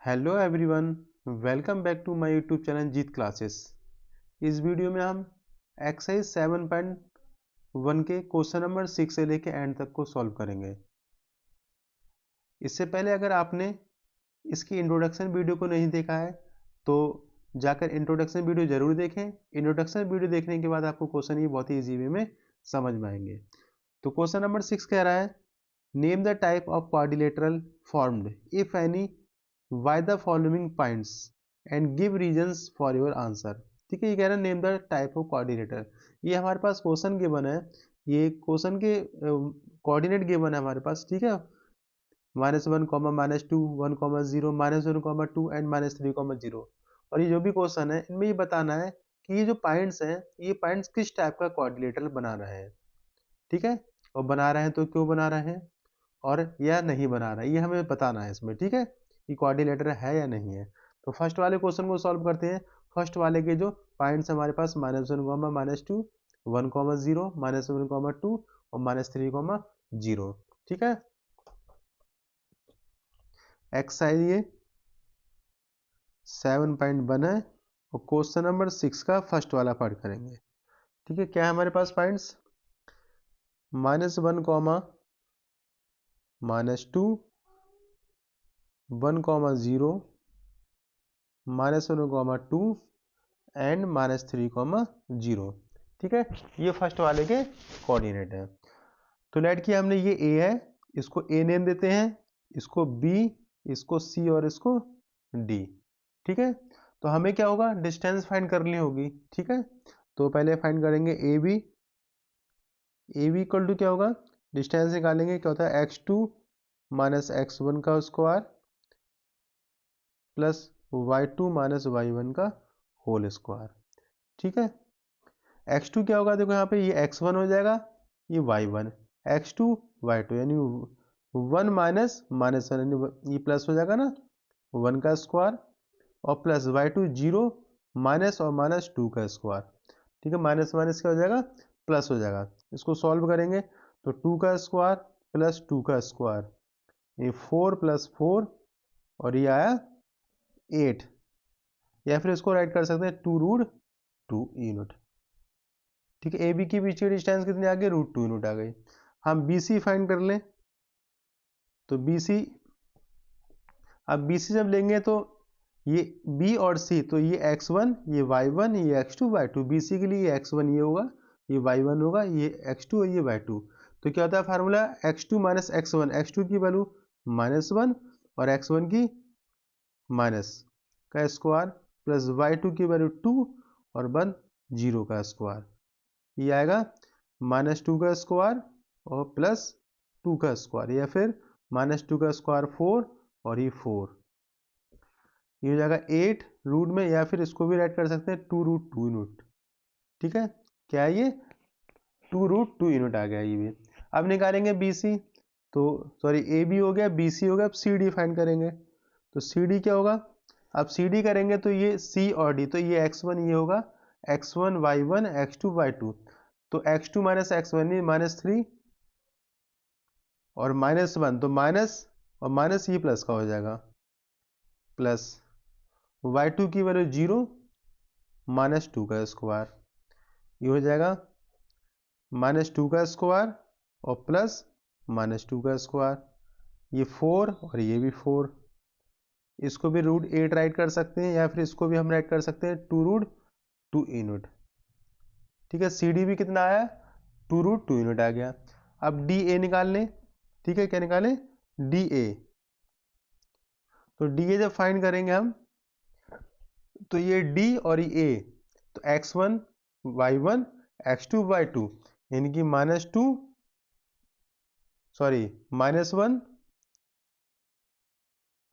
Hello everyone, welcome back to my YouTube channel Jeet classes. इस video में हम exercise 7.1 के क्वेश्चन नंबर 6 से लेके एंड तक को सॉल्व करेंगे। इससे पहले अगर आपने इसकी इंट्रोडक्शन वीडियो को नहीं देखा है तो जाकर इंट्रोडक्शन वीडियो जरूर देखें। इंट्रोडक्शन वीडियो देखने के बाद आपको क्वेश्चन ये बहुत ही इजी वे में समझ में आएंगे। तो क्वेश्चन नंबर 6 कह रहा है, name the type of quadrilateral formed if any why the following points and give reasons for your answer. ठीक है, ये कह रहा है name the type of coordinator. ये हमारे पास क्वेश्चन गिवन है, ये क्वेश्चन के कोऑर्डिनेट गिवन है हमारे पास। ठीक है, -1, -2, 1, 0, -1, 2 एंड -3, 0। और ये जो भी क्वेश्चन है इनमें ये बताना है कि ये जो पॉइंट्स हैं ये पॉइंट्स किस टाइप का कोऑर्डिनेटर बना रहे हैं। ठीक है, और बना रहे हैं तो क्यों बना रहे हैं और या नहीं बना रहा है, ये हमें बताना है इसमें। ठीक है, कि कोऑर्डिनेटर है या नहीं है। तो फर्स्ट वाले क्वेश्चन को सॉल्व करते हैं। फर्स्ट वाले के जो पॉइंट्स हमारे पास -1, -2, 1, 0, -1, 2 और -3, 0। ठीक है, एक्सरसाइज ये 7.1 है और क्वेश्चन नंबर 6 का फर्स्ट वाला पार्ट करेंगे। ठीक है, क्या है हमारे पास पॉइंट्स, -1, -2, 1, 0, -1, 2 एंड -3, 0। ठीक है, ये फर्स्ट वाले के कोऑर्डिनेट है। तो लेट किया हमने, ये ए है, इसको ए नेम देते हैं, इसको बी, इसको सी और इसको डी। ठीक है, तो हमें क्या होगा, डिस्टेंस फाइंड करनी होगी। ठीक है, तो पहले फाइंड करेंगे A B. A B equal to क्या होगा, डिस्टेंस निकालेंगे, क्या होता है x2 - x1 का स्क्वायर प्लस y2 - y1 का होल स्क्वायर। ठीक है, x2 क्या होगा, देखो यहाँ पे ये x1 हो जाएगा, ये y1, x2 y2 यानी 1 माइनस -1 यानी ये प्लस हो जाएगा ना, 1 का स्क्वायर और प्लस y2 0 माइनस और -2 का स्क्वायर। ठीक है, माइनस माइनस क्या हो जाएगा, प्लस हो जाएगा। इसको सॉल्व करेंगे तो 2 का स्क्वायर प्लस 2 का स्क्वायर, ये 4 + 4 और ये आया 8, या फिर इसको राइट कर सकते हैं 2√2 यूनिट। ठीक है, ए बी के बीच की डिस्टेंस कितनी आ गई, √2 यूनिट आ गई। हम बी सी फाइंड कर लें, तो बी सी, अब बी सी जब लेंगे तो ये बी और सी, तो ये x1 ये y1 ये x2 y2, बी सी के लिए ये x1 ये होगा, ये y1 होगा, ये x2 और ये y2। तो क्या होता है फार्मूला, x2 - x1, x2 की वैल्यू -1 और x1 की माइनस का स्क्वायर प्लस y2 की वैल्यू 2 और 1 0 का स्क्वायर, ये आएगा -2 का स्क्वायर और प्लस 2 का स्क्वायर, या फिर -2 का स्क्वायर 4 और ये 4, ये हो जाएगा 8 रूट में, या फिर इसको भी राइट कर सकते हैं 2√2 यूनिट। ठीक है, क्या है ये 2√2 यूनिट आ गया ये भी। अब निकालेंगे बी सी, तो सॉरी ए बी हो गया, बी सी हो गया, अब सी डी फाइंड करेंगे। तो सी डी क्या होगा, अब सी डी करेंगे तो ये सी और डी, तो ये x1 ये होगा, x1 y1 x2 y2, तो x2 - x1 ये -3 और -1, तो माइनस और माइनस ये प्लस का हो जाएगा, प्लस y2 की वैल्यू 0 -2 का स्क्वायर, ये हो जाएगा -2 का स्क्वायर और प्लस -2 का स्क्वायर, ये 4 और ये भी 4, इसको भी √8 राइट कर सकते हैं, या फिर इसको भी हम राइट कर सकते हैं 2√2 यूनिट। ठीक है, सी डी भी कितना आया, 2√2 यूनिट आ गया। अब डी ए निकाल लें। ठीक है, क्या निकालें, डी ए। तो डी ए जब फाइंड करेंगे हम, तो ये डी और ये ए, तो x1 y1 x2 y2 यानी कि -1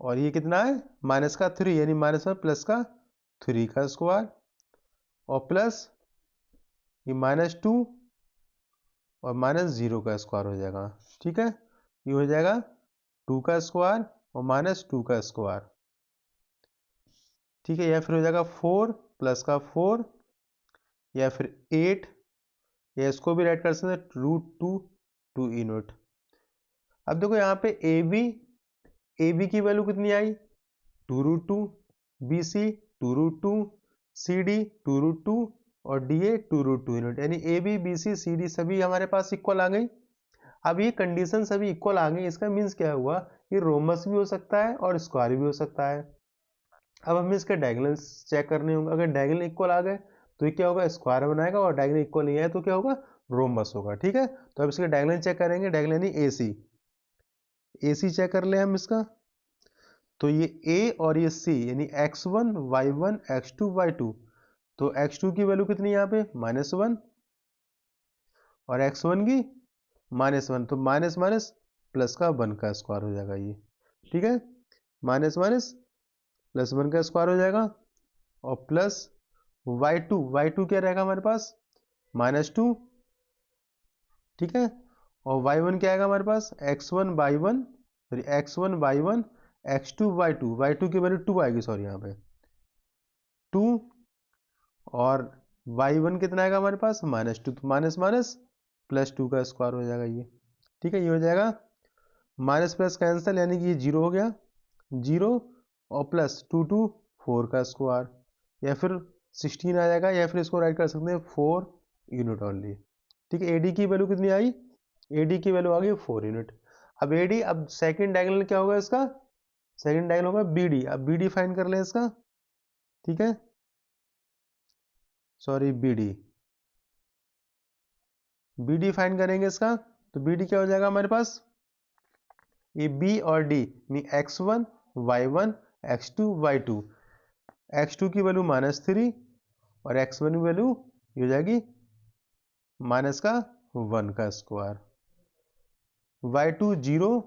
और ये कितना है माइनस का 3 यानी -1 प्लस का 3 का स्क्वायर और प्लस ये -2 और -0 का स्क्वायर हो जाएगा। ठीक है, ये हो जाएगा 2 का स्क्वायर और -2 का स्क्वायर। ठीक है, या फिर हो जाएगा 4 प्लस का 4 या फिर 8, या इसको भी राइट कर सकते हैं √2 यूनिट। अब देखो यहाँ पे ए बी की वैल्यू कितनी आई, 2√2, BC 2√2, CD 2√2 और DA 2√2 यूनिट, यानी AB BC CD सभी हमारे पास इक्वल आ गई। अब ये कंडीशन सभी इक्वल आ गई, इसका मीन्स क्या हुआ कि रोमस भी हो सकता है और स्क्वायर भी हो सकता है। अब हमें इसके डायगोनल्स चेक करने होंगे। अगर डायगोनल इक्वल आ गए तो ये क्या होगा, स्क्वायर बनाएगा, और डायगोनल इक्वल नहीं आए तो क्या होगा, रोमस होगा। ठीक है, तो अब इसके डायगोनल चेक करेंगे। डायगोनल यानी AC चेक कर ले हम इसका। तो ये A और ये C यानी x1 y1 x2 y2, तो x2 की वैल्यू कितनी है यहाँ पे -1 और x1 की -1, तो माइनस माइनस प्लस का 1 का स्क्वायर हो जाएगा ये। ठीक है, माइनस माइनस प्लस 1 का स्क्वायर हो जाएगा, और प्लस y2 क्या रहेगा हमारे पास -2। ठीक है, और y1 क्या आएगा हमारे पास x1 y1 sorry x1 y1 x2 y2 की वैल्यू 2 आएगी, सॉरी यहाँ पे 2, और y1 कितना आएगा हमारे पास -2, तो माइनस माइनस प्लस 2 का स्क्वायर हो जाएगा ये। ठीक है, ये हो जाएगा माइनस प्लस कैंसिल, यानी कि ये 0 हो गया, 0 और प्लस 2 4 का स्क्वायर, या फिर 16 आ जाएगा, या फिर इसको राइट कर सकते हैं 4 यूनिट ओनली। ठीक है, AD की वैल्यू कितनी आई, AD की वैल्यू आ गई 4 यूनिट। अब AD, अब सेकंड डायगोनल क्या होगा इसका, सेकंड डायगोनल होगा BD। अब BD फाइंड कर लें इसका। ठीक है, सॉरी BD फाइंड करेंगे इसका, तो BD क्या हो जाएगा हमारे पास, ये B और D यानी x1 y1 x2 y2, x2 की वैल्यू -3 और x1 की वैल्यू ये हो जाएगी माइनस का 1 का स्क्वायर, y2 0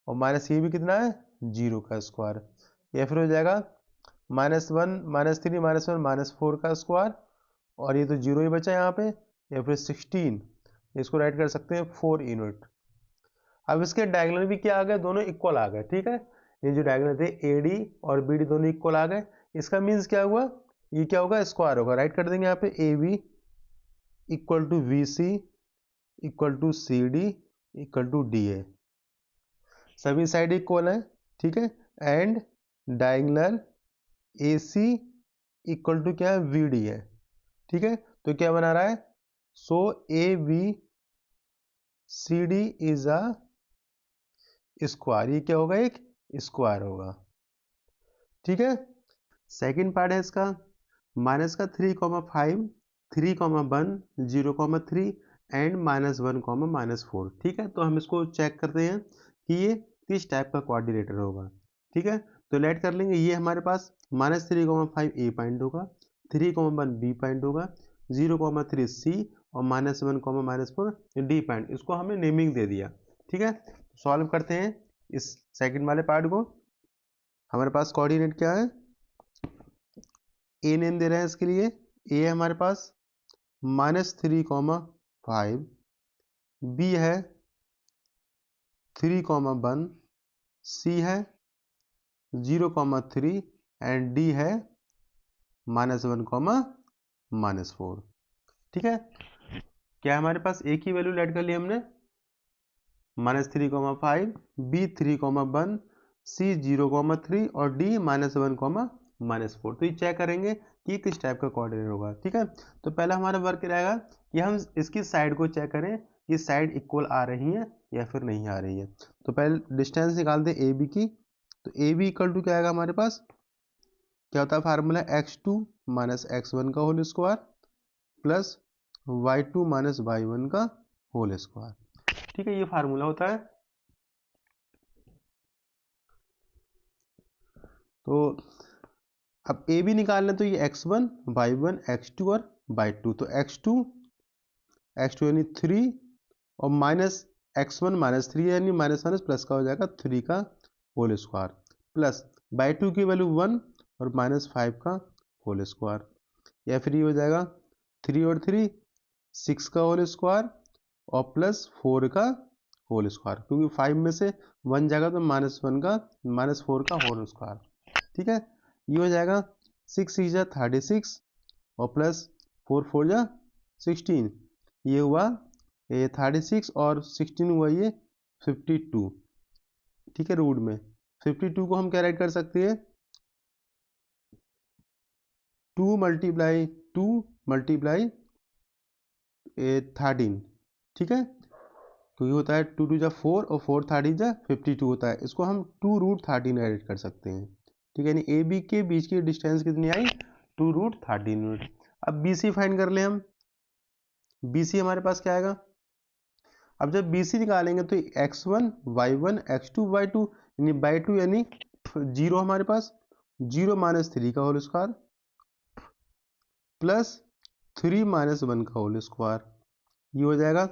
और माइनस ये भी कितना है 0 का स्क्वायर, या फिर हो जाएगा -1 -3 -1 -4 का स्क्वायर, और ये तो 0 ही बचा यहाँ पे, या फिर 16, इसको राइट कर सकते हैं 4 यूनिट। अब इसके डायगोनल भी क्या आ गए, दोनों इक्वल आ गए। ठीक है, ये जो डायगोनल थे AD और BD दोनों इक्वल आ गए। इसका मीन्स क्या हुआ, ये क्या होगा, स्क्वायर होगा। राइट कर देंगे यहाँ पे AB equal to VC equal to CD equal to DA, सभी साइड इक्वल है। ठीक है, and diagonal AC equal to क्या है VD है। ठीक है, तो क्या बना रहा है, सो ABCD इज अ स्क्वायर, ये क्या होगा, एक स्क्वायर होगा। ठीक है, सेकंड पार्ट है इसका, माइनस का 3,5 3,1 0,3 एंड -1 -4। ठीक है, तो हम इसको चेक करते हैं कि ये किस टाइप का कोऑर्डिनेटर होगा। ठीक है, तो लेट कर लेंगे, ये हमारे पास -3,5 A पॉइंट होगा, 3,1 B पॉइंट होगा, 0,3 C और -1 -4 D पॉइंट। इसको हमने नेमिंग दे दिया। ठीक है, सॉल्व करते हैं इस सेकंड वाले पार्ट को। हमारे पास कोऑर्डिनेट क्या है, ए नेम दे रहे हैं इसके लिए, ए है हमारे पास -3,5, बी है 3,1, सी है 0,3 एंड डी है -1 -4। ठीक है, क्या हमारे पास ए की वैल्यू लेट कर ली हमने -3,5, बी 3,1, सी 0,3 और डी -1 -4। तो ये चेक करेंगे कि किस टाइप का कोऑर्डिनेट होगा। ठीक है, तो पहला हमारा वर्क रहेगा कि हम इसकी साइड को चेक करें कि साइड इक्वल आ रही है या फिर नहीं आ रही है। तो पहले डिस्टेंस निकाल दें AB की, तो AB इक्वल टू क्या आएगा हमारे पास, क्या होता है फार्मूला, x2 - x1 का whole square plus y2 - y1 का होल स्क्वायर। ठीक है, ये फार्मूला होता है। तो अब ए भी निकालना, तो ये x1 y1 x2 और y2, तो x2 यानी 3 और माइनस x1 -3 यानी माइनस माइनस प्लस का हो जाएगा 3 का होल स्क्वायर, प्लस y2 की वैल्यू 1 और -5 का होल स्क्वायर, या फिर ये हो जाएगा 3 और 3 6 का होल स्क्वायर और प्लस 4 का होल स्क्वायर, क्योंकि 5 में से 1 जाएगा तो -1 का -4 का होल स्क्वायर। ठीक है, ये हो जाएगा 6 × 36 और प्लस 4 4 जा 16, ये हुआ ये 36 और 16 हुआ ये 52। ठीक है, रूट में 52 को हम क्या राइट कर सकते हैं, 2 मल्टीप्लाई 2 मल्टीप्लाई 13, ठीक है। तो ये होता है 2 2 जा 4 और 4 13 जा 52 होता है। इसको हम 2√13 एडिट कर सकते हैं, ठीक है। यानी ए बी के बीच की डिस्टेंस कितनी आई, 2√13 यूनिट। अब बी सी फाइंड कर ले हम। बी सी हमारे पास क्या आएगा, अब जब बी सी निकालेंगे तो x1 y1 x2 y2 यानी बाई 2 यानी 0 हमारे पास, 0 माइनस 3 का होल स्क्वायर प्लस 3 माइनस 1 का होल स्क्वायर, ये हो जाएगा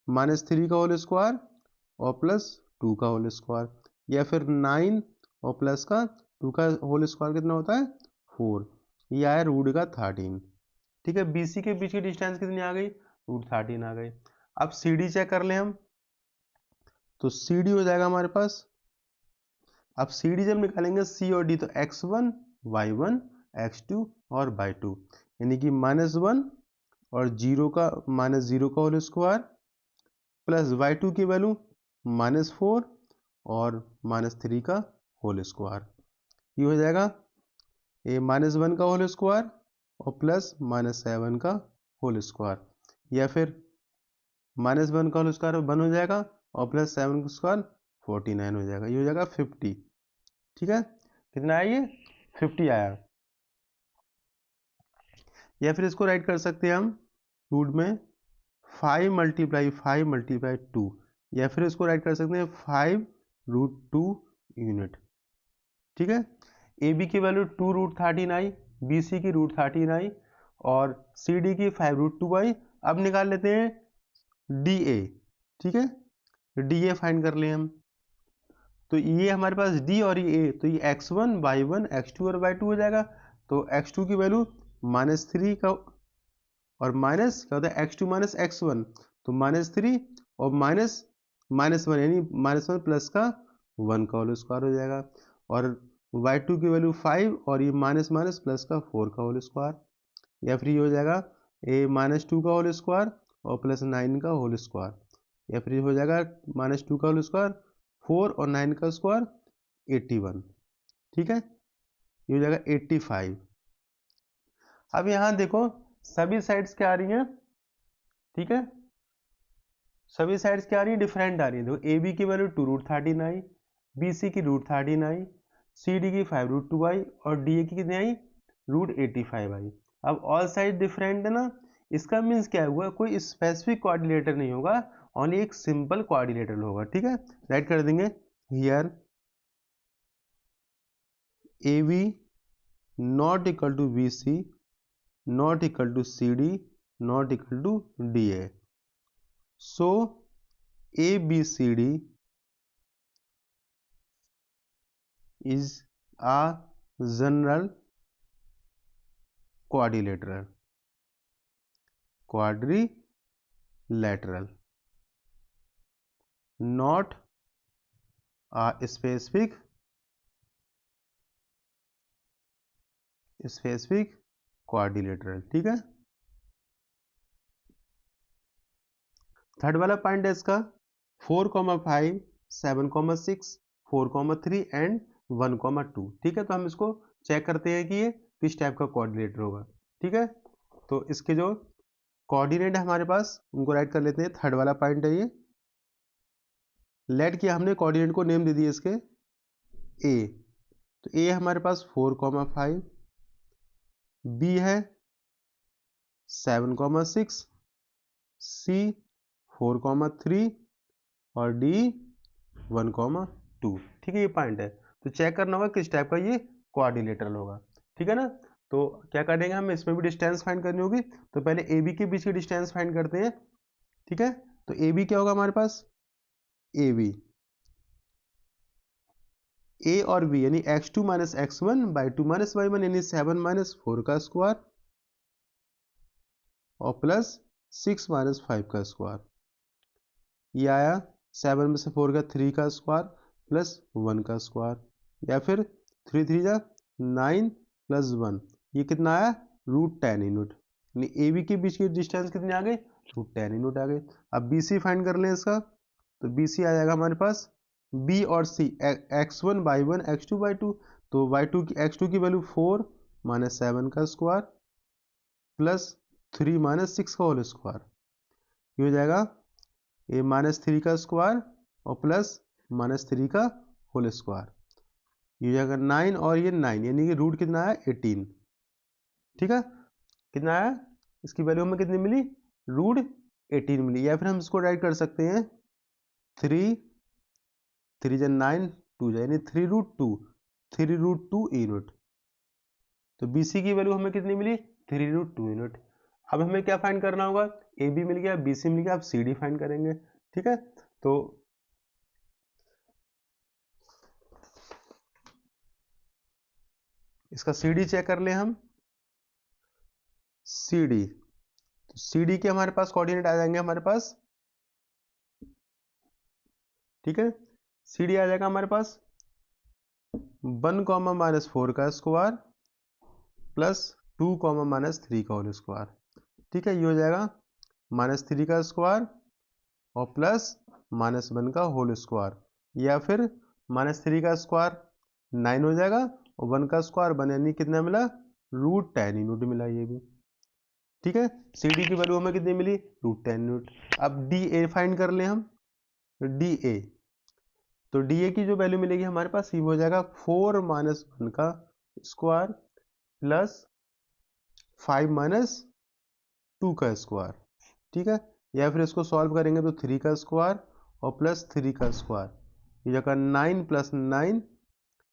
-3 का होल स्क्वायर और प्लस 2 का होल स्क्वायर, या फिर 9 और प्लस का 2 का होल स्क्वायर कितना होता है 4, ये आया रूट का 13, ठीक है। बीसी के बीच की डिस्टेंस कितनी आ गई, √13 आ गई। अब सी डी चेक कर लें हम, तो सी डी हो जाएगा हमारे पास, अब सी डी जब निकालेंगे सी और डी तो x1 y1 x2 और y2 यानी कि -1 और 0 का -0 का होल स्क्वायर प्लस y2 की वैल्यू -4 और -3 का होल स्क्वायर, ये हो जाएगा ये -1 का होल स्क्वायर और प्लस -7 का होल स्क्वायर, या फिर -1 का होल स्क्वायर 1 हो जाएगा और प्लस 7 का स्क्वायर 49 हो जाएगा, ये हो जाएगा 50, ठीक है। कितना आया ये 50 आया। या फिर इसको राइट कर सकते हैं हम रूट में 5 मल्टीप्लाई 5 मल्टीप्लाई 2, या फिर इसको राइट कर सकते हैं 5√2 यूनिट, ठीक है। ए बी की वैल्यू 2√13 आई, बी सी की √13 आई और सी डी की 5√2 आई। अब निकाल लेते हैं डी ए, ठीक है, डी ए फाइंड कर लें हम। तो ये हमारे पास डी और ये ए, तो ये x1 y1 x2 और y2 हो जाएगा। तो x2 की वैल्यू -3 का और माइनस क्या होता है x2 माइनस x1, तो -3 और -1 यानी -1 प्लस का 1 का होल स्क्वायर हो जाएगा, और y2 की वैल्यू 5 और ये माइनस माइनस प्लस का 4 का होल स्क्वायर, या फिर ये हो जाएगा ए -2 का होल स्क्वायर और प्लस 9 का होल स्क्वायर, या फिर ये हो जाएगा -2 का होल स्क्वायर 4 और 9 का स्क्वायर 81, ठीक है, ये हो जाएगा 85। अब यहाँ देखो सभी साइड्स क्या आ रही हैं, ठीक है, सभी साइड्स क्या आ रही है, डिफरेंट आ रही है। देखो ए बी की वैल्यू 2√13 आई, बी सी की √13 आई, सी डी की 5√2 आई और डी ए की कितनी आई, √85 आई। अब ऑल साइड डिफरेंट है ना, इसका मीन्स क्या हुआ, कोई स्पेसिफिक कोऑर्डिनेटर नहीं होगा, ओनली एक सिंपल कोऑर्डिनेटर होगा, ठीक है। राइट कर देंगे here A B not equal to B C not equal to C D not equal to D A. So ABCD is a general quadrilateral, not a specific quadrilateral, ठीक है। Third वाला point है इसका 4,5 7,6 4,3 and 1,2, ठीक है। तो हम इसको चेक करते हैं कि ये किस टाइप का कोऑर्डिनेटर होगा, ठीक है। तो इसके जो कोऑर्डिनेट है हमारे पास उनको राइट कर लेते हैं। थर्ड वाला पॉइंट है ये, लेट किया हमने, कोऑर्डिनेट को नेम दे दिए इसके ए, तो ए हमारे पास 4,5, बी है 7,6, सी 4,3 और डी 1,2, ठीक है। ये पॉइंट है, तो चेक करना होगा किस टाइप का ये कोऑर्डिनेटर होगा, ठीक है ना। तो क्या करेंगे हम, इसमें भी डिस्टेंस फाइंड करनी होगी, तो पहले ए बी के बीच की डिस्टेंस फाइंड करते हैं, ठीक है। तो ए बी क्या होगा हमारे पास, ए बी ए और बी यानी x2 minus x1 by 2 minus y1 यानी 7 माइनस 4 का स्क्वायर और प्लस 6 माइनस 5 का स्क्वायर, ये आया 7 में से 4 का 3 का स्क्वायर प्लस 1 का स्क्वायर, या फिर 3 3 जा 9 प्लस 1, ये कितना आया √10 यूनिट, यानी ए बी के बीच की डिस्टेंस कितनी आ गई, √10 यूनिट आ गई। अब बी सी फाइंड कर लें इसका, तो बी सी आ जाएगा हमारे पास बी और सी x1 y1 x2 y2, तो y2 की x2 की वैल्यू 4 माइनस 7 का स्क्वायर प्लस 3 माइनस 6 का होल स्क्वायर, ये हो जाएगा ये -3 का स्क्वायर और प्लस -3 का होल स्क्वायर, ये हो जाएगा 9 और ये 9, यानी कि रूट कितना आया 18। ठीक है, कितना आया, इसकी वैल्यू हमें कितनी मिली, रूट 18 मिली। या फिर हम इसको राइट कर सकते हैं 3 3 जा 9 2 जा, यानी 3√2 3√2 यूनिट। तो BC की वैल्यू हमें कितनी मिली, 3√2 यूनिट। अब हमें क्या फाइंड करना होगा, AB मिल गया, BC मिल गया, अब CD फाइंड करेंगे। ठीक है, तो इसका CD चेक कर ले हम। CD, तो CD के हमारे पास कोऑर्डिनेट आ जाएंगे हमारे पास। ठीक है, CD आ जाएगा हमारे पास 1, -4 का स्क्वायर प्लस 2, -3 का होल स्क्वायर। ठीक है, ये हो जाएगा -3 का स्क्वायर और प्लस -1 का होल स्क्वायर, या फिर -3 का स्क्वायर 9 हो जाएगा और 1 का स्क्वायर 1, यानी कितना मिला, √10 यूनिट मिला ये भी। ठीक है, CD की वैल्यू हमें कितनी मिली, √10 यूनिट। अब DA फाइंड कर ले हम, DA, तो DA की जो वैल्यू मिलेगी हमारे पास, ये हो जाएगा 4 - 1 का स्क्वायर प्लस 5 - 2 का स्क्वायर। ठीक है, या फिर इसको सॉल्व करेंगे तो 3 का स्क्वायर और प्लस 3 का स्क्वायर, ये जगह 9 + 9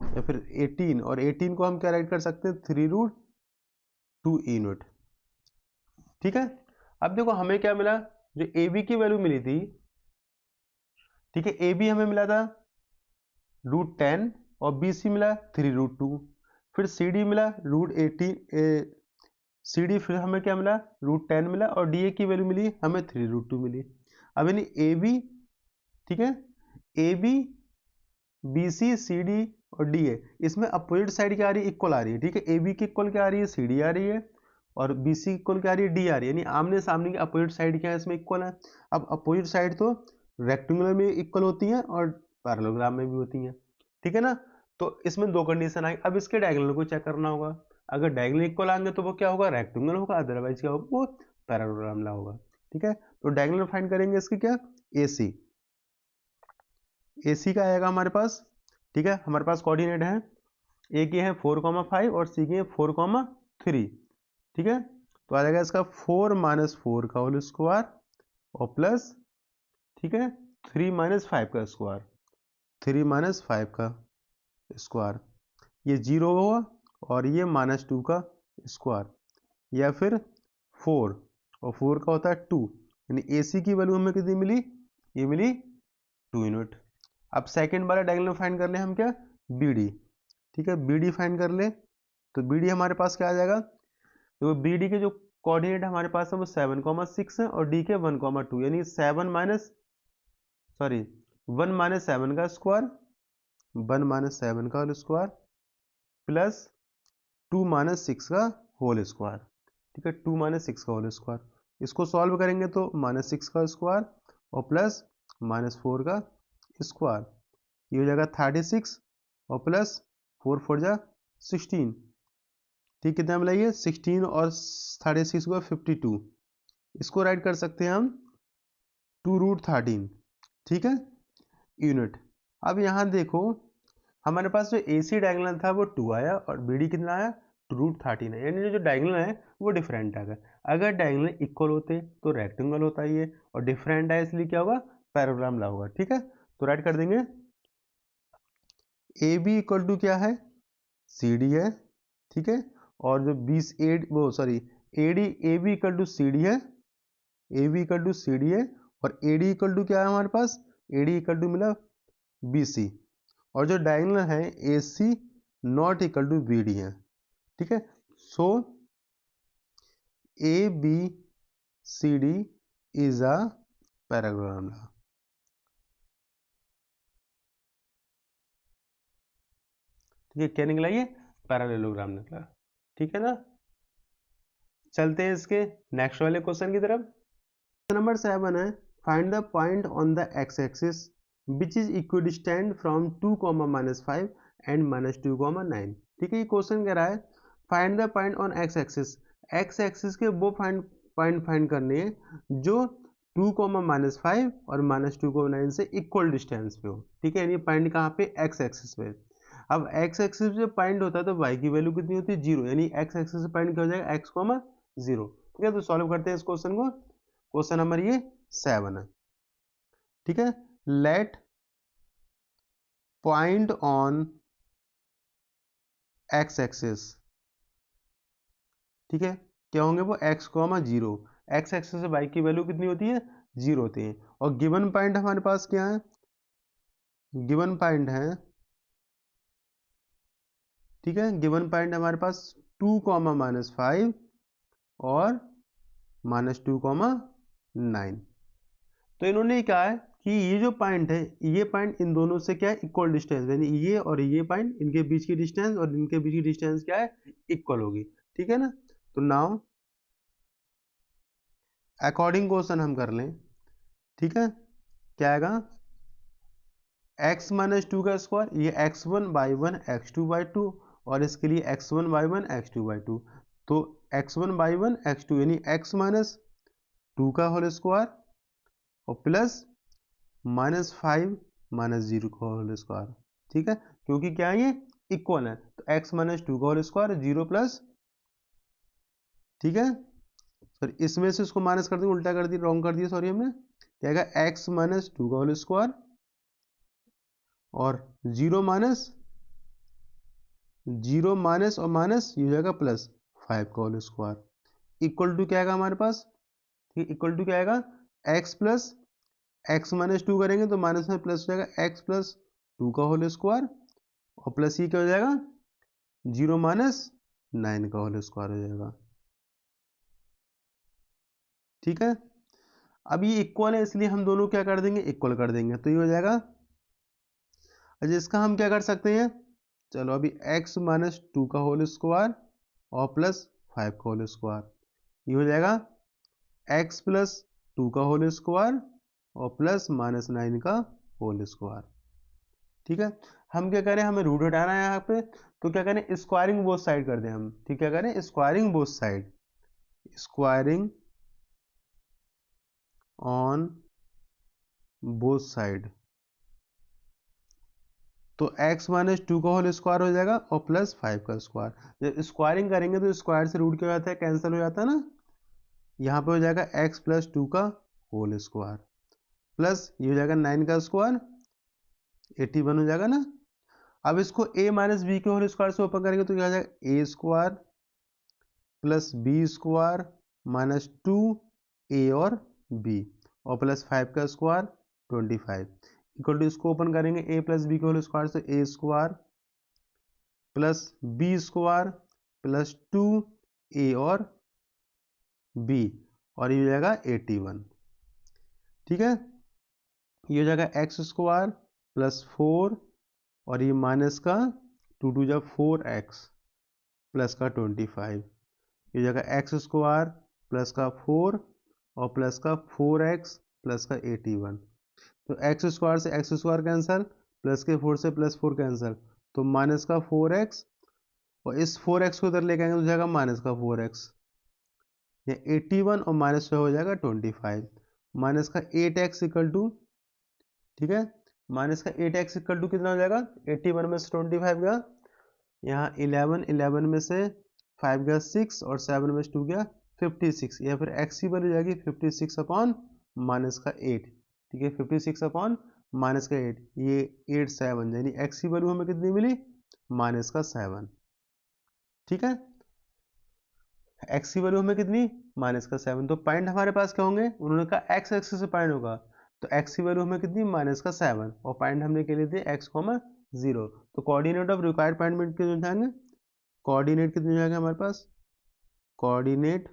या फिर 18, और 18 को हम क्या राइट कर सकते हैं, 3√2 यूनिट। ठीक है, अब देखो हमें क्या मिला, जो AB की वैल्यू मिली थी, ठीक है, AB हमें मिला था √10 और BC मिला 3√2, फिर CD मिला √18, CD फिर हमें क्या मिला, √10 मिला, और DA की वैल्यू मिली हमें 3√2 मिली। अब यानी AB, ठीक है, AB BC CD और DA, इसमें अपोजिट साइड क्या आ रही है, इक्वल आ रही है। ठीक है, AB की इक्वल क्या आ रही है, CD आ रही है, और BC की इक्वल क्या आ रही है, D आ रही है, यानी आमने सामने की अपोजिट साइड क्या है, इसमें इक्वल है। अब अपोजिट साइड तो रेक्टेंगुलर में इक्वल होती हैं और पैरेललोग्राम में भी होती हैं। ठीक है ना, तो इसमें दो कंडीशन आई। अब इसके डायगोनल को चेक करना होगा, अगर डायगोनल इक्वल आएंगे तो वो क्या होगा, रेक्टेंगल होगा, अदरवाइज क्या होगा, वो पैरेललोग्राम होगा। ठीक है, तो डायगोनल फाइंड करेंगे इसकी क्या, AC का आएगा हमारे पास। ठीक है, हमारे पास कोऑर्डिनेट है, A की है 4,5 और C की है 4,3। ठीक है, तो आ जाएगा इसका 4 - 4 का होल स्क्वायर और प्लस, ठीक है, 3 - 5 का स्क्वायर, 3 - 5 का स्क्वायर, ये 0 होगा, और ये -2 का स्क्वायर, या फिर 4 और 4 का होता है 2, यानी AC की वैल्यू हमें कितनी मिली, ये मिली 2 यूनिट। अब सेकंड वाला डायगोनल फाइंड कर ले हम, क्या, BD। ठीक है, BD फाइंड कर ले, तो BD हमारे पास क्या आ जाएगा, तो BD के जो कोऑर्डिनेट हमारे पास है वो 7,6 है और D के 1,2, यानी 7 माइनस, सॉरी 1 - 7 का स्क्वायर, 1 - 7 का होल स्क्वायर प्लस 2 - 6 का होल स्क्वायर। ठीक है, 2 - 6 का होल स्क्वायर, इसको सॉल्व करेंगे तो -6 का स्क्वायर और प्लस -4 का स्क्वायर, ये हो जाएगा 36 और प्लस 4 4 जा 16। ठीक, कितना मिला ये, 16 और 36 को 52, इसको राइट कर सकते हैं हम 2√13। ठीक है, यूनिट। अब यहाँ देखो हमारे पास जो AC डायगोनल था वो 2 आया और BD कितना आया, 2√13 है, यानी जो डायगोनल है वो डिफरेंट आ गया। अगर डायगोनल इक्वल होते तो रेक्टेंगल होता ये, और डिफरेंट है इसलिए क्या होगा, पैराग्राम ला होगा। ठीक है, तो राइट कर देंगे AB इक्वल टू क्या है, CD है। ठीक है, और जो 20 वो sorry AB equal to CD है, AB इक्वल टू CD है, और AD इक्वल टू क्या है हमारे पास, AD इक्वल टू मिला BC, और जो डायगोनल है AC not equal to BD है। ठीक है, सो ABCD इज अ पैराग्राम। ठीक है, क्या निकला ये, पैरालेलोग्राम निकला। ठीक है ना, चलते हैं इसके नेक्स्ट वाले क्वेश्चन की तरफ। नंबर 7 है, find the point on the x axis which is equidistant from 2, -5 and -2, 9। ठीक है, ये क्वेश्चन कह रहा है find the point on x axis. X axis के वो पॉइंट फाइंड करने हैं जो 2, -5 और -2, 9 से इक्वल डिस्टेंस पे हो। ठीक है, यानी पॉइंट कहाँ पे, एक्स एक्सिस पे। अब एक्स एक्सिस पे पॉइंट होता है तो वाई की वैल्यू कितनी होती है, 0, यानी एक्स एक्सिस से पॉइंट क्या हो जाएगा, x, 0। ठीक है, तो सॉल्व करते हैं इस क्वेश्चन को। क्वेश्चन नंबर ये 7 है। ठीक है, let point on x axis, ठीक है, क्या होंगे वो, x, 0। एक्स एक्सिस से y की वैल्यू कितनी होती है, 0 होती है। और गिवन पॉइंट हमारे पास क्या है, गिवन पॉइंट है, ठीक है, गिवन पॉइंट हमारे पास 2, -5 और -2, 9। तो इन्होंने कहा है कि ये जो पॉइंट है, ये पॉइंट इन दोनों से क्या है, इक्वल डिस्टेंस, यानी ये और ये पॉइंट, इनके बीच की डिस्टेंस और इनके बीच की डिस्टेंस क्या है, इक्वल होगी। ठीक है ना, तो नाउ अकॉर्डिंग क्वेश्चन हम कर लें। ठीक है, क्या आएगा, x - 2 का स्क्वायर, ये x1/1 x2/2 और इसके लिए x1/1 x2/2। तो x1/1 x2 यानी x - 2 का होल स्क्वायर और प्लस -5 - 0 का होल स्क्वायर। ठीक है, क्योंकि क्या है, ये इक्वल है, तो x - 2 का होल स्क्वायर 0 प्लस, ठीक है, सॉरी इसमें से इसको माइनस कर दिया, उल्टा कर दिया, रॉन्ग कर दिया, सॉरी हमने, क्या आएगा, x - 2 का होल स्क्वायर और 0 माइनस और माइनस ये हो जाएगा प्लस 5 का होल स्क्वायर इक्वल टू क्या आएगा हमारे पास, ठीक, इक्वल टू क्या आएगा, x प्लस x - 2 करेंगे तो माइनस में प्लस हो जाएगा x प्लस 2 का होल स्क्वायर और प्लस ये क्या हो जाएगा, 0 - 9 का होल स्क्वायर हो जाएगा। ठीक है, अब ये इक्वल है इसलिए हम दोनों क्या कर देंगे, इक्वल कर देंगे, तो ये हो जाएगा। अच्छा, इसका हम क्या कर सकते हैं, चलो अभी x - 2 का होल स्क्वायर और प्लस 5 का होल स्क्वायर, ये हो जाएगा x प्लस 2 का होल स्क्वायर और प्लस -9 का होल स्क्वायर। ठीक है, हम क्या करें, हमें रूट हटाना है यहाँ पे, तो क्या करें, स्क्वायरिंग बोथ साइड कर दें हम। ठीक, क्या करें, squaring both side, squaring on both side. तो x - 2 का होल स्क्वायर हो जाएगा और प्लस 5 का स्क्वायर। जब स्क्वायरिंग करेंगे तो स्क्वायर से रूट क्या हो जाता है, कैंसिल हो जाता है ना, यहाँ पे हो जाएगा x प्लस 2 का होल स्क्वायर प्लस ये हो जाएगा 9 का स्क्वायर, 81 हो जाएगा ना। अब इसको a माइनस बी के होल स्क्वायर से ओपन करेंगे तो क्या हो जाएगा, a square plus B square minus 2a और b और प्लस 5 का स्क्वायर 25 इक्वल टू, इसको ओपन करेंगे a प्लस बी के होल स्क्वायर से a square plus B square plus 2a और b और ये हो जाएगा 81। ठीक है, ये हो जाएगा एक्स स्क्वायर प्लस 4 और ये माइनस का 2 2 जब 4x प्लस का 25, ये हो जाएगा एक्स स्क्वायर प्लस का 4 और प्लस का 4x प्लस का 81। तो एक्स स्क्वायर से एक्स स्क्वायर कैंसिल, प्लस के 4 से प्लस 4 कैंसिल, तो माइनस का 4x और इस 4x को इधर लेके आएंगे तो हो जाएगा माइनस का 4x, ये 81 और माइनस हो जाएगा 25, माइनस का 8x इक्वल टू, ठीक है, माइनस का 8x इक्वल टू कितना हो जाएगा, 81 में से 25 गया, यहाँ 11 में से 5 गया 6 और 7 में से 2 गया 56, या फिर x की वैल्यू जाएगी 56 अपॉन माइनस का 8। ठीक है, 56 अपॉन माइनस का 8, ये 8 7, यानी x की वैल्यू हमें कितनी मिली, माइनस का 7। ठीक है, x की वैल्यू हमें कितनी, माइनस का 7। तो पॉइंट हमारे पास क्या होंगे, उन्होंने कहा x एक्सिस से पॉइंट होगा, तो x की वैल्यू हमें कितनी, माइनस का 7 और पॉइंट हमने के लिए थे x, 0। तो कोऑर्डिनेट ऑफ रिक्वायर्ड पॉइंट में कितने हो जाएंगे, कोऑर्डिनेट कितने हो जाएंगे हमारे पास, कोऑर्डिनेट,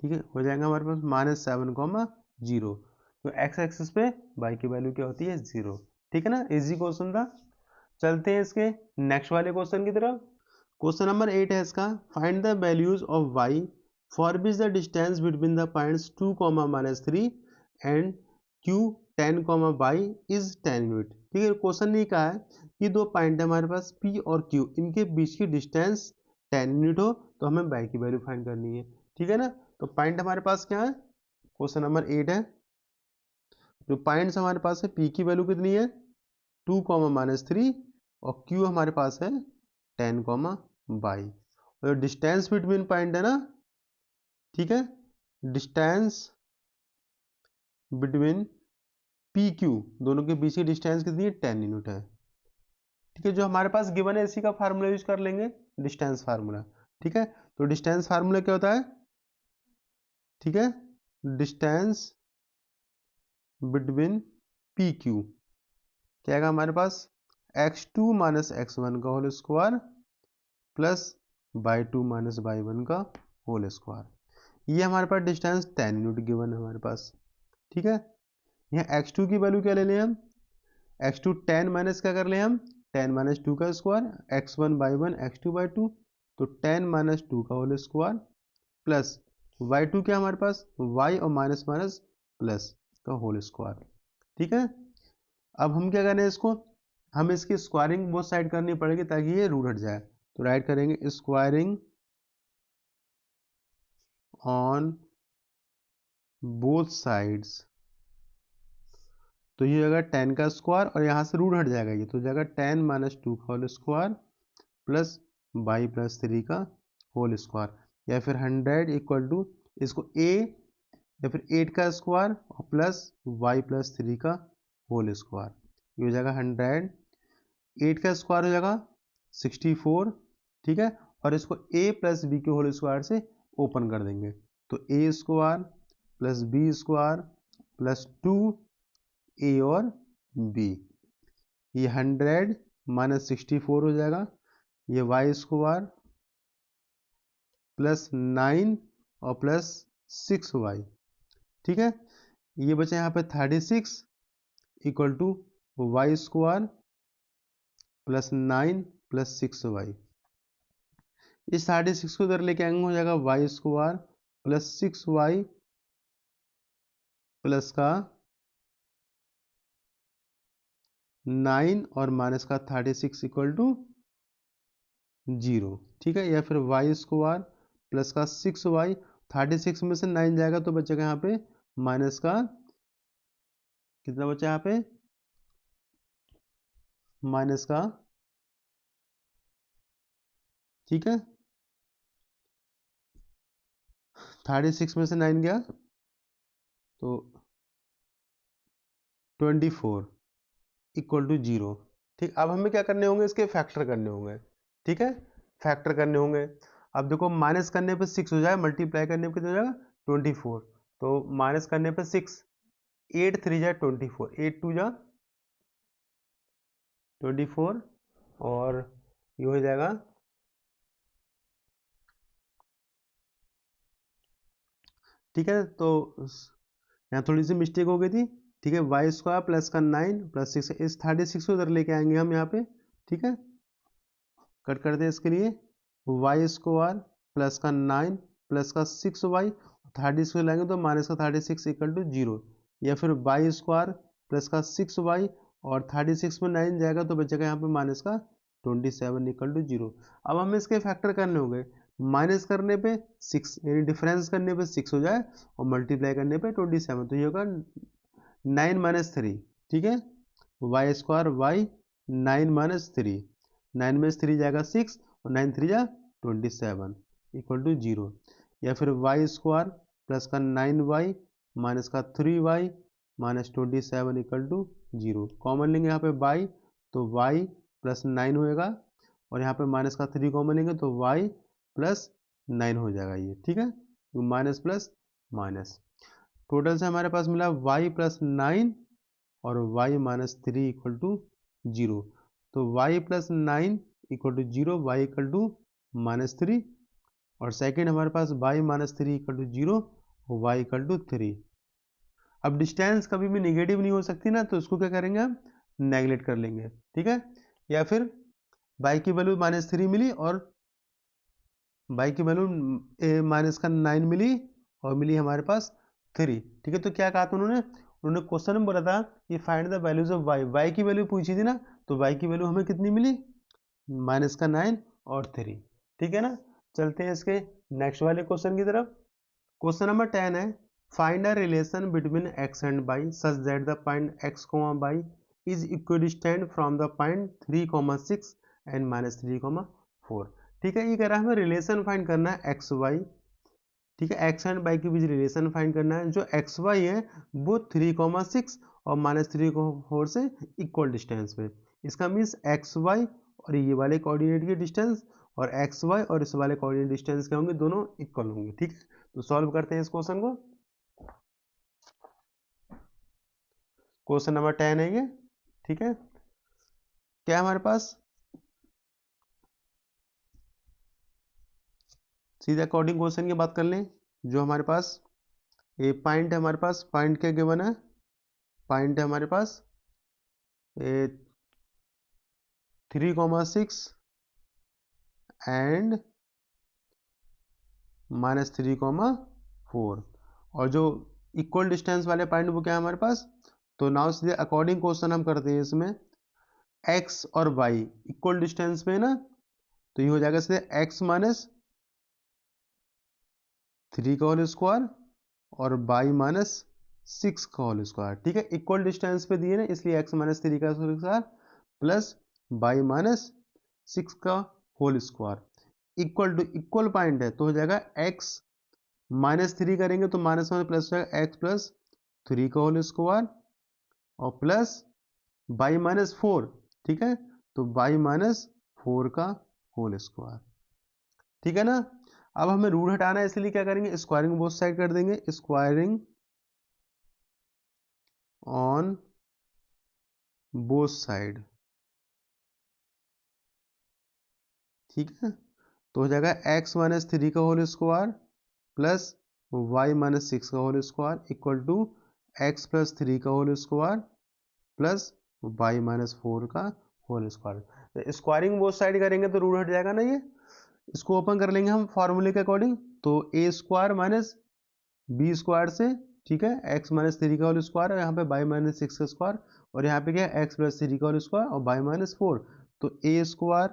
ठीक है, हो जाएगा हमारे पास -7, 0। तो x एक्सिस पे y की वैल्यू क्या होती है, 0। ठीक है ना, इजी क्वेश्चन था। चलते हैं इसके नेक्स्ट वाले क्वेश्चन की तरफ। क्वेश्चन नंबर 8 है इसका, find the values of y for which the distance between the points 2, -3 and Q 10, y is 10 unit. ठीक है, क्वेश्चन ने कहा है कि दो पॉइंट है हमारे पास P और Q, इनके बीच की डिस्टेंस 10 यूनिट हो तो हमें y की वैल्यू फाइंड करनी है। ठीक है ना, तो पॉइंट हमारे पास क्या है, क्वेश्चन नंबर 8 है। जो पॉइंट्स हमारे पास है, P की वैल्यू कितनी है 2, -3 और Q हमारे पास है 10, y। और डिस्टेंस बिटवीन पॉइंट है ना, ठीक है, डिस्टेंस बिटवीन पी क्यू दोनों के बीच की डिस्टेंस कितनी है 10 यूनिट है। ठीक है, जो हमारे पास गिवन है इसी का फार्मूला यूज कर लेंगे, डिस्टेंस फार्मूला। ठीक है, तो डिस्टेंस फार्मूला क्या होता है, ठीक है, डिस्टेंस बिटवीन पी क्यू क्या आएगा हमारे पास x2 - x1 का whole square plus y2 - y1 का होल स्क्वायर। ये हमारे पास डिस्टेंस 10 यूनिट गिवन है हमारे पास। ठीक है, यहाँ x2 की वैल्यू क्या ले लें हम, x2 10 माइनस क्या कर लें हम 10 - 2 का square, x1 y1 x2 y2, तो 10 - 2 का होल स्क्वायर प्लस y2 क्या हमारे पास y और माइनस माइनस प्लस का होल स्क्वायर। ठीक है, अब हम क्या करें इसको, हम इसकी स्क्वायरिंग बोथ साइड करनी पड़ेगी ताकि ये रूट हट जाए। तो राइट करेंगे स्क्वायरिंग ऑन बोथ साइड्स, तो ये होगा 10 का स्क्वायर और यहाँ से रूट हट जाएगा, ये तो जाएगा 10 - 2 का होल स्क्वायर प्लस y + 3 का होल स्क्वायर, या फिर 100 इक्वल टू इसको a या फिर 8 का स्क्वायर और प्लस y + 3 का होल स्क्वायर, ये हो जाएगा 100, 8 का स्क्वायर हो जाएगा 64। ठीक है, और इसको a + b के होल स्क्वायर से ओपन कर देंगे, तो a square plus b square plus 2a और b, ये 100 - 64 हो जाएगा, ये y स्क्वायर प्लस 9 और प्लस 6y। ठीक है, ये बचा यहाँ पे 36 equal to Y square plus 9 plus 6y। इस 36 को इधर लेके आएंगे, हो जाएगा Y square plus 6y plus का 9 और माइनस का 36 इक्वल टू 0। ठीक है, या फिर वाई स्क्वायर प्लस का 6y, 36 में से 9 जाएगा तो बचेगा यहाँ पे माइनस का कितना बचा यहाँ पे, माइनस का, ठीक है, 36 में से 9 गया तो 24 इक्वल टू 0। ठीक, अब हमें क्या करने होंगे, इसके फैक्टर करने होंगे। ठीक है, फैक्टर करने होंगे। अब देखो माइनस करने पे 6 हो जाए, मल्टीप्लाई करने पे कितना हो जाएगा 24, तो माइनस करने पे 6, 8 3 जा 24, 8 2 जा 24 और ये हो जाएगा, ठीक है, तो यहाँ थोड़ी सी मिस्टेक हो गई थी। ठीक है, वाई स्क्वायर प्लस का 9 प्लस 6, इस 36 को इधर लेके आएंगे हम यहाँ पे। ठीक है, कट करते हैं इसके लिए, वाई स्क्वायर प्लस का 9 प्लस का 6y, 36 को लाएंगे तो माइनस का 36 इक्वल टू 0, या फिर वाई स्क्वायर प्लस का 6y और 36 में 9 जाएगा तो बचेगा यहाँ पे माइनस का 27 इक्वल टू 0। अब हमें इसके फैक्टर करने होंगे, माइनस करने पे 6 यानी डिफरेंस करने पे 6 हो जाए और मल्टीप्लाई करने पे 27, तो ये होगा 9 - 3। ठीक है, वाई स्क्वायर वाई 9 - 3, 9 में 3 जाएगा 6 और 9 3 जा 27 इक्वल टू 0, या फिर वाई स्क्वायर प्लस का 9y माइनस का 3y minus 27 equal to 0। Common लेंगे यहाँ पे y, तो y प्लस 9 होएगा और यहाँ पे माइनस का 3 कॉमन लेंगे तो y प्लस 9 हो जाएगा ये। ठीक है, तो माइनस प्लस माइनस, टोटल से हमारे पास मिला y प्लस 9 और y माइनस 3 इक्वल टू 0, तो y plus 9 equal to 0, y equal to minus 3, और सेकेंड हमारे पास y माइनस 3 इक्वल टू 0 और y इक्वल टू 3। अब डिस्टेंस कभी भी निगेटिव नहीं हो सकती ना, तो उसको क्या करेंगे हम नेगलेक्ट कर लेंगे। ठीक है, या फिर y की वैल्यू -3 मिली और y की वैल्यू माइनस का 9 मिली और मिली हमारे पास 3। ठीक है, तो क्या कहा था उन्होंने क्वेश्चन में बोला था कि find the values of y की वैल्यू पूछी थी ना, तो y की वैल्यू हमें कितनी मिली, माइनस का 9 और 3। ठीक है ना, चलते हैं इसके नेक्स्ट वाले क्वेश्चन की तरफ। क्वेश्चन नंबर 10 है, find a relation between x and y such that the point x, y is equidistant from the point 3, 6 and -3, 4। ठीक है, ये कह रहा है हमें रिलेशन फाइंड करना है एक्स वाई। ठीक है, एक्स एंड वाई के बीच रिलेशन फाइंड करना है। जो एक्स वाई है वो 3, 6 और -3, 4 से इक्वल डिस्टेंस पे। इसका मीन्स एक्स वाई और ये वाले कोऑर्डिनेट के डिस्टेंस और एक्स वाई और इस वाले कोऑर्डिनेट डिस्टेंस क्या होंगे, दोनों इक्वल होंगे। ठीक है, तो सॉल्व करते हैं इस क्वेश्चन को। क्वेश्चन नंबर 10 है ये। ठीक है, क्या है हमारे पास, सीधे अकॉर्डिंग क्वेश्चन की बात कर लें। जो हमारे पास ये पॉइंट है, हमारे पास पॉइंट क्या गिवन है, पॉइंट है हमारे पास 3, 6 एंड -3, 4। और जो इक्वल डिस्टेंस वाले पॉइंट वो क्या है हमारे पास। तो नाउ सीधे अकॉर्डिंग क्वेश्चन हम करते हैं इसमें। x और y इक्वल डिस्टेंस पे है ना, तो ये हो जाएगा सीधे x -3 का होल स्क्वायर और y -6 का होल स्क्वायर। ठीक है, इक्वल डिस्टेंस पे दिए ना, इसलिए x -3 का होल स्क्वायर प्लस y -6 का whole square equal to equal point है, तो हो जाएगा x -3 करेंगे तो माइनस में प्लस हो जाएगा x +3 का होल स्क्वायर और प्लस y -4। ठीक है, तो y -4 का होल स्क्वायर। ठीक है ना, अब हमें रूट हटाना है, इसलिए क्या करेंगे, स्क्वायरिंग बोथ साइड कर देंगे, स्क्वायरिंग ऑन बोथ साइड। ठीक है, तो हो जाएगा x -3 का होल स्क्वायर प्लस y -6 का whole square equal to x +3 का होल स्क्वायर प्लस y -4 का whole square. Squaring both side करेंगे तो रूट हट जाएगा ना ये। इसको ओपन कर लेंगे हम फॉर्मूले के अकॉर्डिंग, तो a square minus B square से। ठीक है, x -3 का होल स्क्वायर और यहाँ पे y -6 का स्क्वायर और यहाँ पे क्या है x +3 का होल स्क्वायर और y -4। तो a square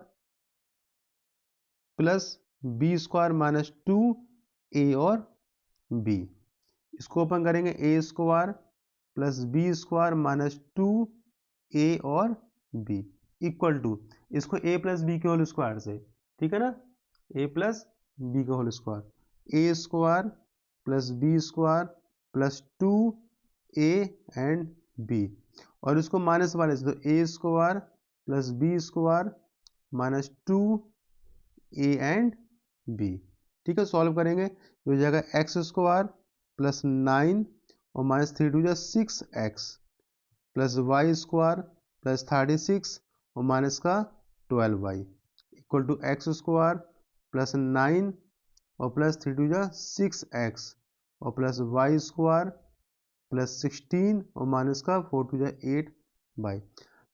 plus B square -2 a और b। इसको ओपन करेंगे a square plus B square -2 a और b इक्वल टू, इसको a प्लस बी के होल स्क्वायर से। ठीक है ना, a प्लस बी का whole square, a square plus B square plus 2a and b और इसको माइनस वाले से, तो a square plus B square -2a and b। ठीक है, सॉल्व करेंगे तो हो जाएगा एक्स स्क्वायर प्लस 9 और -3 × 2 = 6x plus Y square plus 36 और माइनस का 12y equal to X square plus 9 और प्लस 3 × 2 = 6x और प्लस वाई स्क्वायर प्लस 16 और माइनस का 4 × 2 = 8y।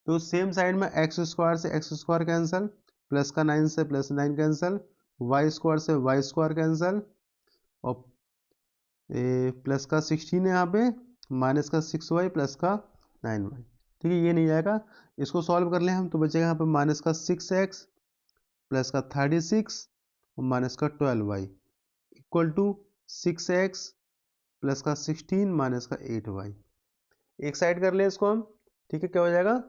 तो सेम साइड में एक्स स्क्वायर से एक्स स्क्वायर कैंसिल, प्लस का 9 से प्लस 9 कैंसिल, वाई स्क्वायर से वाई स्क्वायर कैंसिल और प्लस का 16 है यहाँ पे, माइनस का 6y प्लस का 9y। ठीक है, ये नहीं जाएगा, इसको सॉल्व कर लें हम तो बचेगा यहाँ पे माइनस का 6x प्लस का 36 और माइनस का 12y equal to 6x plus का 16 माइनस का 8y। एक साइड कर ले इसको हम। ठीक है, क्या हो जाएगा,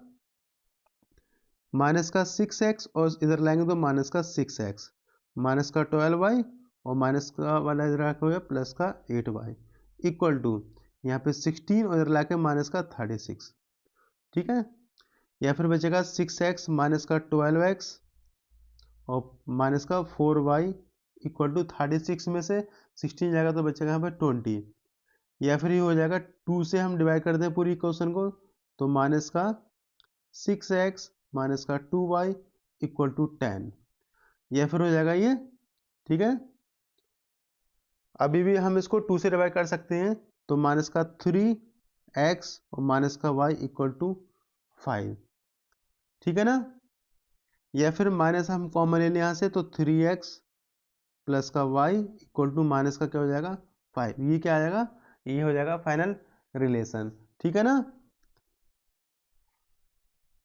माइनस का 6x और इधर लाएंगे तो माइनस का 6x माइनस का 12y और माइनस का वाला इधर रखा हुआ है प्लस का 8y इक्वल टू यहाँ पे 16 और इधर लाके माइनस का 36। ठीक है, या फिर बचेगा 6x माइनस का 12x और माइनस का 4y इक्वल टू 36 में से 16 जाएगा तो बचेगा यहाँ पे 20। या फिर ये हो जाएगा 2 से हम डिवाइड करते हैं पूरी इक्वेशन को, तो माइनस का 6x माइनस का 2y इक्वल टू 10। या फिर हो जाएगा ये। ठीक है, अभी भी हम इसको 2 से डिवाइड कर सकते हैं, तो माइनस का 3x और माइनस का y इक्वल टू 5। ठीक है ना, या फिर माइनस हम कॉमन ले लें यहाँ से, तो 3x प्लस का y इक्वल टू माइनस का क्या हो जाएगा 5। ये क्या आ जाएगा, ये हो जाएगा फाइनल रिलेशन। ठीक है ना।